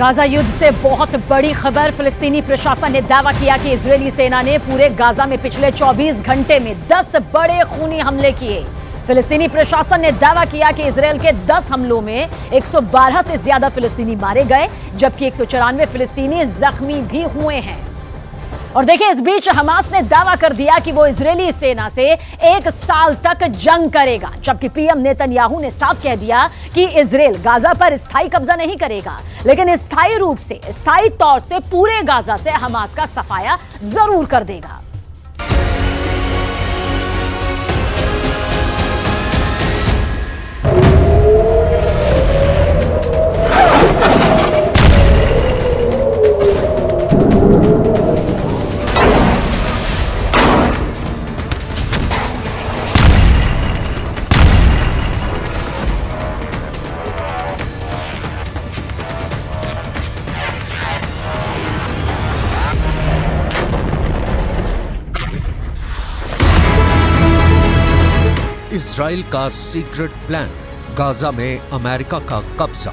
Gaza युद्ध से बहुत बड़ी खबर। फिलिस्तीनी प्रशासन ने दावा किया कि इजरायली सेना ने पूरे गाजा में पिछले 24 घंटे में 10 बड़े खूनी हमले किए। फिलिस्तीनी प्रशासन ने दावा किया कि इजरायल के 10 हमलों में 112 से ज्यादा फिलिस्तीनी मारे गए, जबकि 194 फिलिस्तीनी जख्मी भी हुए हैं। और देखिए, इस बीच हमास ने दावा कर दिया कि वो इजरायली सेना से 1 साल तक जंग करेगा, जबकि पीएम नेतन्याहू ने साफ कह दिया कि इजरायल गाजा पर स्थायी कब्जा नहीं करेगा, लेकिन स्थायी तौर से पूरे गाजा से हमास का सफाया जरूर कर देगा। इजराइल का सीक्रेट प्लान, गाजा में अमेरिका का कब्जा।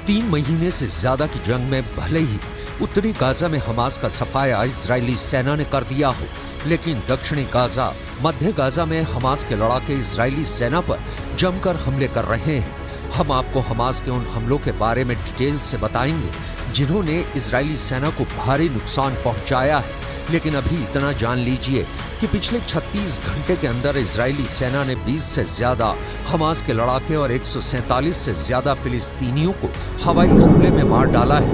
3 महीने से ज्यादा की जंग में भले ही उत्तरी गाजा में हमास का सफाया इजरायली सेना ने कर दिया हो, लेकिन दक्षिणी गाजा, मध्य गाजा में हमास के लड़ाके इजरायली सेना पर जमकर हमले कर रहे हैं। हम आपको हमास के उन हमलों के बारे में डिटेल से बताएंगे जिन्होंने इजरायली सेना को भारी नुकसान पहुंचाया है। लेकिन अभी इतना जान लीजिए कि पिछले 36 घंटे के अंदर इजरायली सेना ने 20 से ज्यादा हमास के लड़ाके और 147 से ज्यादा फिलिस्तीनियों को हवाई हमले में मार डाला है।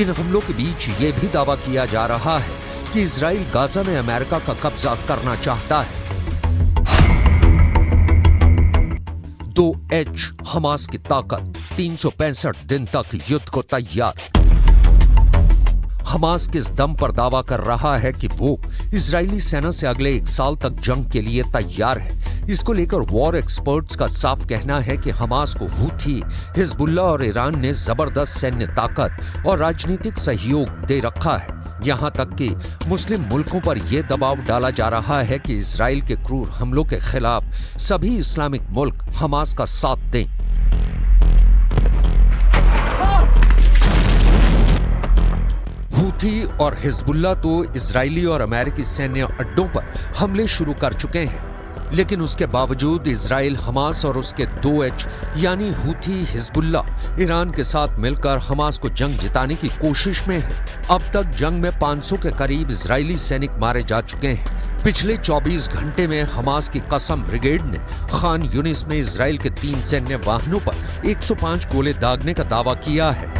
इन हमलों के बीच ये भी दावा किया जा रहा है कि इजराइल गाजा में अमेरिका का कब्जा करना चाहता है। 2H हमास की ताकत, 365 दिन तक युद्ध को तैयार। हमास किस दम पर दावा कर रहा है कि वो इजरायली सेना से अगले 1 साल तक जंग के लिए तैयार है। इसको लेकर वॉर एक्सपर्ट्स का साफ कहना है कि हमास को हूथी, हिजबुल्लाह और ईरान ने जबरदस्त सैन्य ताकत और राजनीतिक सहयोग दे रखा है। यहां तक कि मुस्लिम मुल्कों पर यह दबाव डाला जा रहा है कि इजराइल के क्रूर हमलों के खिलाफ सभी इस्लामिक मुल्क हमास का साथ दें। हूथी और हिजबुल्लाह तो इजरायली और अमेरिकी सैन्य अड्डों पर हमले शुरू कर चुके हैं, लेकिन उसके बावजूद इजराइल हमास और उसके 2H यानी हूथी, हिजबुल्लाह ईरान के साथ मिलकर हमास को जंग जिताने की कोशिश में है। अब तक जंग में 500 के करीब इजरायली सैनिक मारे जा चुके हैं। पिछले 24 घंटे में हमास की कसम ब्रिगेड ने खान यूनिस में इजराइल के 3 सैन्य वाहनों पर 105 गोले दागने का दावा किया है।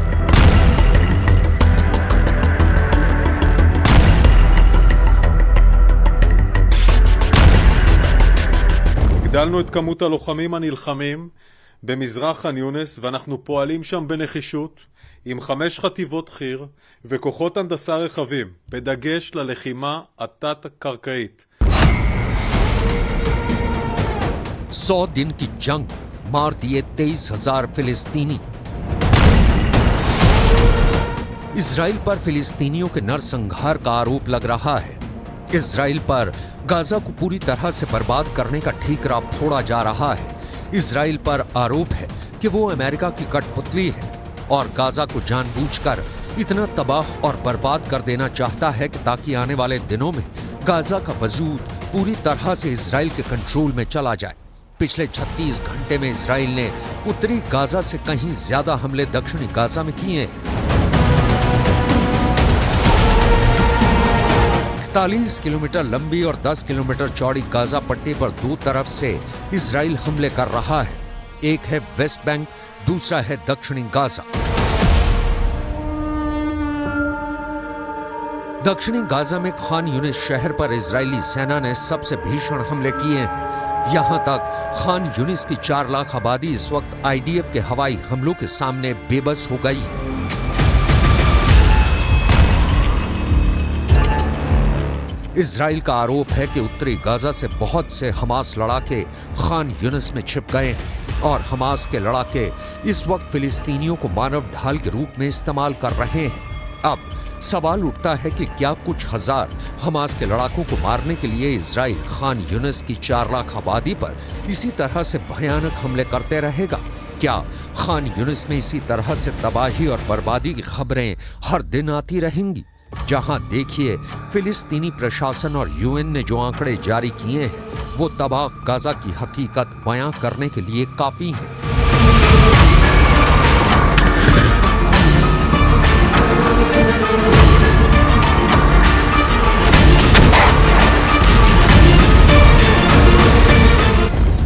הגדלנו את כמות הלוחמים הנלחמים במזרח ח'אן יונס, ואנחנו פועלים שם בנחישות עם 5 חטיבות חי"ר וכוחות הנדסה רחבים, בדגש ללחימה התת-קרקעית. 100 दिन की जंग, मार दिए 23,000 फिलिस्तीनी। इजराइल पर फिलिस्तीनियों के नरसंहार का आरोप लग रहा है। इजराइल पर गाजा को पूरी तरह से बर्बाद करने का ठीकरा फोड़ा जा रहा है। इजराइल पर आरोप है कि वो अमेरिका की कठपुतली है और गाजा को जानबूझकर इतना तबाह और बर्बाद कर देना चाहता है कि ताकि आने वाले दिनों में गाजा का वजूद पूरी तरह से इजराइल के कंट्रोल में चला जाए। पिछले 36 घंटे में इजराइल ने उत्तरी गाजा से कहीं ज्यादा हमले दक्षिणी गाजा में किए हैं। 41 किलोमीटर लंबी और 10 किलोमीटर चौड़ी गाजा पट्टी पर 2 तरफ से इजराइल हमले कर रहा है। एक है वेस्ट बैंक, दूसरा है दक्षिणी गाजा। दक्षिणी गाजा में खान यूनिस शहर पर इजरायली सेना ने सबसे भीषण हमले किए हैं। यहां तक खान यूनिस की 4 लाख आबादी इस वक्त IDF के हवाई हमलों के सामने बेबस हो गई है। इजराइल का आरोप है कि उत्तरी गाजा से बहुत से हमास लड़ाके खान यूनिस में छिप गए हैं और हमास के लड़ाके इस वक्त फिलिस्तीनियों को मानव ढाल के रूप में इस्तेमाल कर रहे हैं। अब सवाल उठता है कि क्या कुछ हजार हमास के लड़ाकों को मारने के लिए इजराइल खान यूनिस की 4 लाख आबादी पर इसी तरह से भयानक हमले करते रहेगा? क्या खान यूनिस में इसी तरह से तबाही और बर्बादी की खबरें हर दिन आती रहेंगी? जहां देखिए फिलिस्तीनी प्रशासन और यूएन ने जो आंकड़े जारी किए हैं वो तबाह गाजा की हकीकत बयां करने के लिए काफी हैं।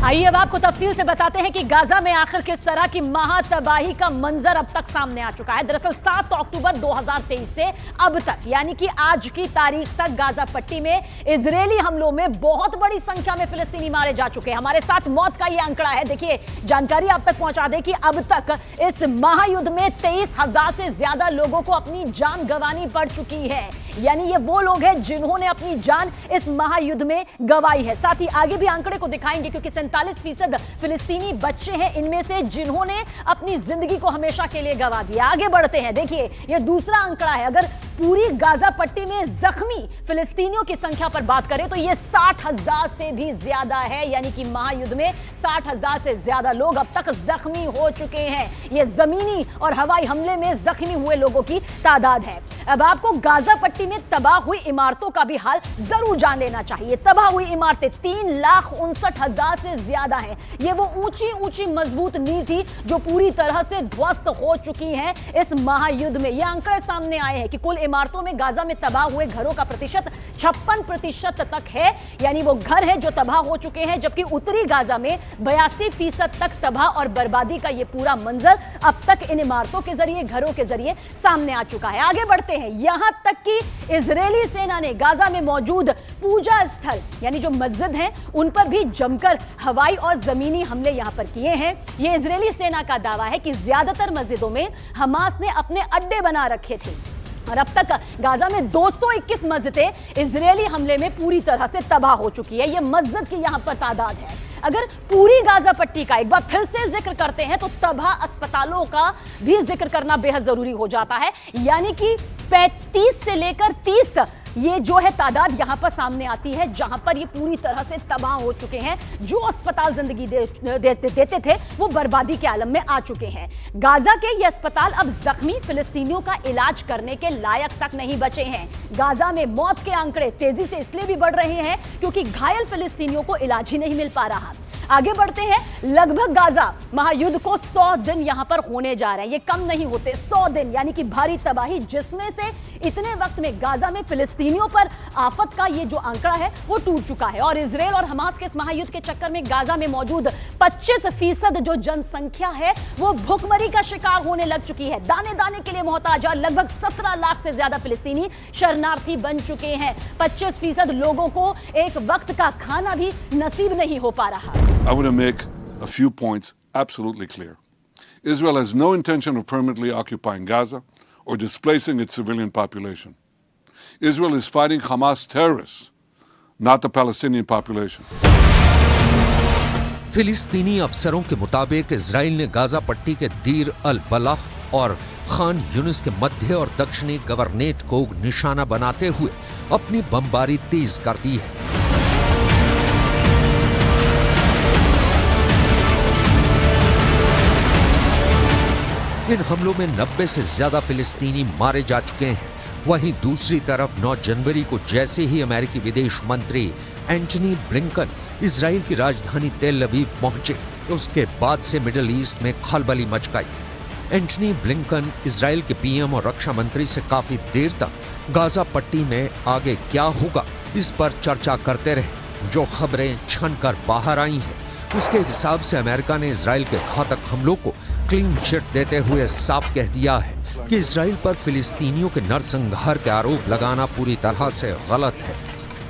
आइए अब आपको तफसील से बताते हैं कि गाजा में आखिर किस तरह की महातबाही का मंजर अब तक सामने आ चुका है। दरअसल 7 अक्टूबर 2023 से अब तक यानी कि आज की तारीख तक गाजा पट्टी में इजरायली हमलों में बहुत बड़ी संख्या में फिलिस्तीनी मारे जा चुके हैं। हमारे साथ मौत का ये आंकड़ा है। देखिए, जानकारी आप तक पहुंचा दें कि अब तक इस महायुद्ध में 23,000 से ज्यादा लोगों को अपनी जान गंवानी पड़ चुकी है। यानी ये वो लोग हैं जिन्होंने अपनी जान इस महायुद्ध में गंवाई है। साथ ही आगे भी आंकड़े को दिखाएंगे क्योंकि 47% फिलिस्तीनी बच्चे हैं इनमें से जिन्होंने अपनी जिंदगी को हमेशा के लिए गंवा दिया। आगे बढ़ते हैं। देखिए, ये दूसरा आंकड़ा है। अगर पूरी गाजा पट्टी में जख्मी फिलिस्तीनियों की संख्या पर बात करें तो ये 60,000 से भी ज्यादा है। यानी कि महायुद्ध में 60,000 से ज्यादा लोग अब तक जख्मी हो चुके हैं। ये जमीनी और हवाई हमले में जख्मी हुए लोगों की तादाद है। अब आपको गाजा पट्टी में तबाह हुई इमारतों का भी हाल जरूर जान लेना चाहिए। तबाह हुई इमारतें 3,59,000 से ज्यादा हैं। ये वो ऊंची ऊंची मजबूत नींव थी जो पूरी तरह से ध्वस्त हो चुकी हैं इस महायुद्ध में। ये आंकड़े सामने आए हैं कि कुल इमारतों में गाजा में तबाह हुए घरों का प्रतिशत 56% तक है। यानी वो घर हैं जो तबाह हो चुके हैं, जबकि उत्तरी गाजा में 82% तक तबाह और बर्बादी का ये पूरा मंजर अब तक इन इमारतों के जरिए, घरों के जरिए सामने आ चुका है। आगे बढ़ते हैं। यहां तक कि इजरायली सेना ने गाजा में मौजूद पूजा स्थल यानी जो मस्जिद हैं उन पर भी जमकर हवाई और जमीनी हमले यहां पर किए हैं। यह इजरायली सेना का दावा है कि ज्यादातर मस्जिदों में हमास ने अपने अड्डे बना रखे थे और अब तक गाजा में 221 मस्जिदें इजरायली हमले में पूरी तरह से तबाह हो चुकी है। यह मस्जिद की यहां पर तादाद है। अगर पूरी गाजा पट्टी का एक बार फिर से जिक्र करते हैं तो तबाह अस्पतालों का भी जिक्र करना बेहद जरूरी हो जाता है। यानी कि 35 से लेकर 30 ये जो है तादाद यहां पर सामने आती है जहां पर ये पूरी तरह से तबाह हो चुके हैं। जो अस्पताल जिंदगी देते थे वो बर्बादी के आलम में आ चुके हैं। गाजा के ये अस्पताल अब जख्मी फिलिस्तीनियों का इलाज करने के लायक तक नहीं बचे हैं। गाजा में मौत के आंकड़े तेजी से इसलिए भी बढ़ रहे हैं क्योंकि घायल फिलिस्तीनियों को इलाज ही नहीं मिल पा रहा। आगे बढ़ते हैं। लगभग गाजा महायुद्ध को 100 दिन यहां पर होने जा रहे हैं। ये कम नहीं होते, 100 दिन यानी कि भारी तबाही, जिसमें से इतने वक्त में गाजा में फिलिस्तीनियों पर आफत का ये जो आंकड़ा है वो टूट चुका है। और इजराइल और हमास के इस महायुद्ध के चक्कर में गाजा में मौजूद 25% जो जनसंख्या है वो भूखमरी का शिकार होने लग चुकी है। दाने दाने के लिए मोहताज और लगभग 17 लाख से ज्यादा फिलिस्तीनी शरणार्थी बन चुके हैं। 25% लोगों को एक वक्त का खाना भी नसीब नहीं हो पा रहा। I want to make a few points absolutely clear. Israel has no intention of permanently occupying Gaza or displacing its civilian population. Israel is fighting Hamas terrorists, not the Palestinian population. फिलिस्तीनी अफसरों के मुताबिक Israel ने Gaza पट्टी के दीर अल बलाह और खान यूनिस के मध्य और दक्षिणी गवर्नेट को निशाना बनाते हुए अपनी बमबारी तेज कर दी है। इन हमलों में 90 से ज्यादा फिलिस्तीनी मारे जा चुके हैं। वहीं दूसरी तरफ 9 जनवरी को जैसे ही अमेरिकी विदेश मंत्री एंटनी ब्लिंकन इजराइल की राजधानी तेल अवीव पहुंचे, उसके बाद से मिडिल ईस्ट में खलबली मच गई। एंटनी ब्लिंकन इजराइल के पीएम और रक्षा मंत्री से काफी देर तक गाजा पट्टी में आगे क्या होगा इस पर चर्चा करते रहे। जो खबरें छनकर बाहर आई हैं उसके हिसाब से अमेरिका ने इजराइल के घातक हमलों को क्लीन चिट देते हुए साफ कह दिया है कि इजराइल पर फिलिस्तीनियों के नरसंहार के आरोप लगाना पूरी तरह से गलत है।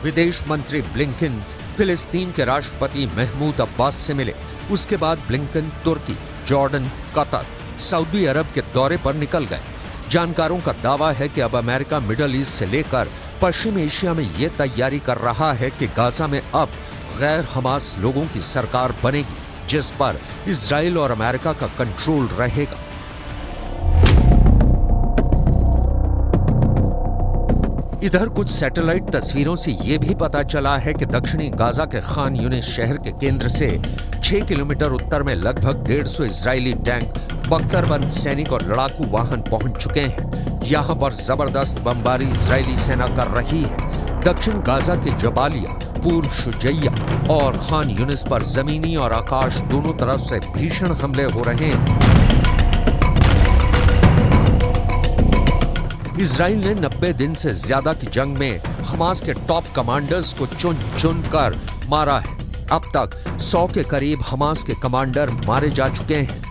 विदेश मंत्री ब्लिंकन फिलिस्तीन के राष्ट्रपति महमूद अब्बास से मिले। उसके बाद ब्लिंकन तुर्की, जॉर्डन, कतर, सऊदी अरब के दौरे पर निकल गए। जानकारों का दावा है कि अब अमेरिका मिडिल ईस्ट से लेकर पश्चिम एशिया में ये तैयारी कर रहा है कि गाजा में अब गैर हमास लोगों की सरकार बनेगी जिस पर इजराइल और अमेरिका का कंट्रोल रहेगा। इधर कुछ सैटेलाइट तस्वीरों से यह भी पता चला है कि दक्षिणी गाजा के खान यूनिस शहर के केंद्र से 6 किलोमीटर उत्तर में लगभग 150 इजरायली टैंक, बख्तरबंद सैनिक और लड़ाकू वाहन पहुंच चुके हैं। यहां पर जबरदस्त बमबारी इजरायली सेना कर रही है। दक्षिण गाजा के जबालिया, पूर्व शुजैया और खान यूनिस पर जमीनी और आकाश दोनों तरफ से भीषण हमले हो रहे हैं। इजराइल ने 90 दिन से ज्यादा की जंग में हमास के टॉप कमांडर्स को चुन चुन कर मारा है। अब तक 100 के करीब हमास के कमांडर मारे जा चुके हैं।